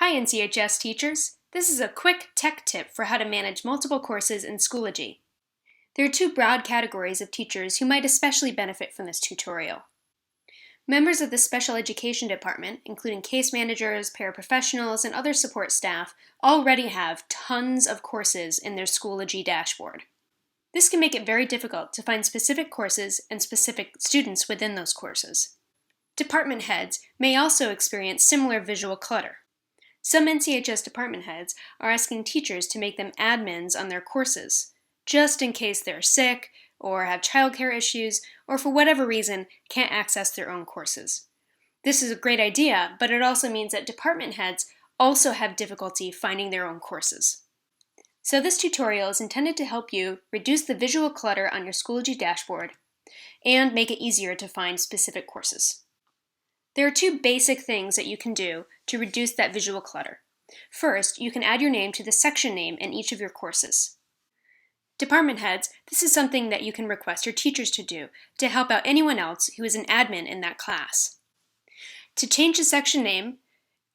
Hi NCHS teachers! This is a quick tech tip for how to manage multiple courses in Schoology. There are two broad categories of teachers who might especially benefit from this tutorial. Members of the special education department, including case managers, paraprofessionals, and other support staff, already have tons of courses in their Schoology dashboard. This can make it very difficult to find specific courses and specific students within those courses. Department heads may also experience similar visual clutter. Some NCHS department heads are asking teachers to make them admins on their courses, just in case they're sick, or have childcare issues, or for whatever reason can't access their own courses. This is a great idea, but it also means that department heads also have difficulty finding their own courses. So this tutorial is intended to help you reduce the visual clutter on your Schoology dashboard and make it easier to find specific courses. There are two basic things that you can do to reduce that visual clutter. First, you can add your name to the section name in each of your courses. Department heads, this is something that you can request your teachers to do to help out anyone else who is an admin in that class. To change the section name,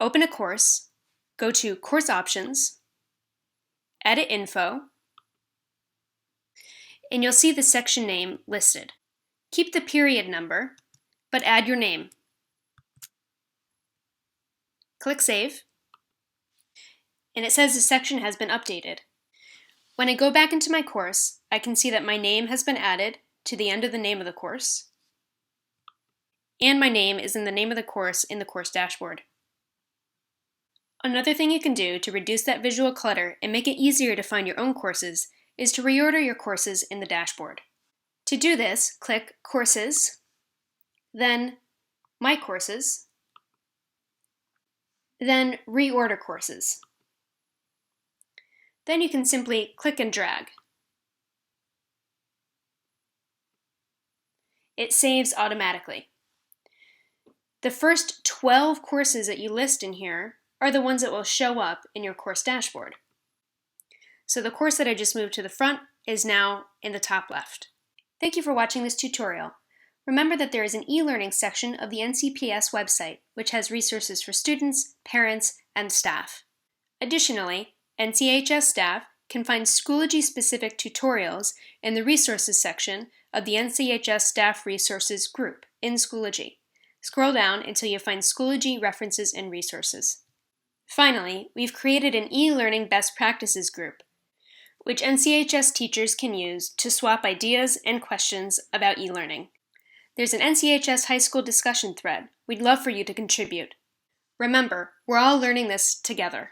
open a course, go to Course Options, Edit Info, and you'll see the section name listed. Keep the period number, but add your name. Click Save, and it says the section has been updated. When I go back into my course, I can see that my name has been added to the end of the name of the course, and my name is in the name of the course in the course dashboard. Another thing you can do to reduce that visual clutter and make it easier to find your own courses is to reorder your courses in the dashboard. To do this, click Courses, then My Courses, then Reorder Courses. Then you can simply click and drag. It saves automatically. The first 12 courses that you list in here are the ones that will show up in your course dashboard. So the course that I just moved to the front is now in the top left. Thank you for watching this tutorial. Remember that there is an e-learning section of the NCPS website, which has resources for students, parents, and staff. Additionally, NCHS staff can find Schoology-specific tutorials in the resources section of the NCHS staff resources group in Schoology. Scroll down until you find Schoology references and resources. Finally, we've created an e-learning best practices group, which NCHS teachers can use to swap ideas and questions about e-learning. There's an NCHS high school discussion thread. We'd love for you to contribute. Remember, we're all learning this together.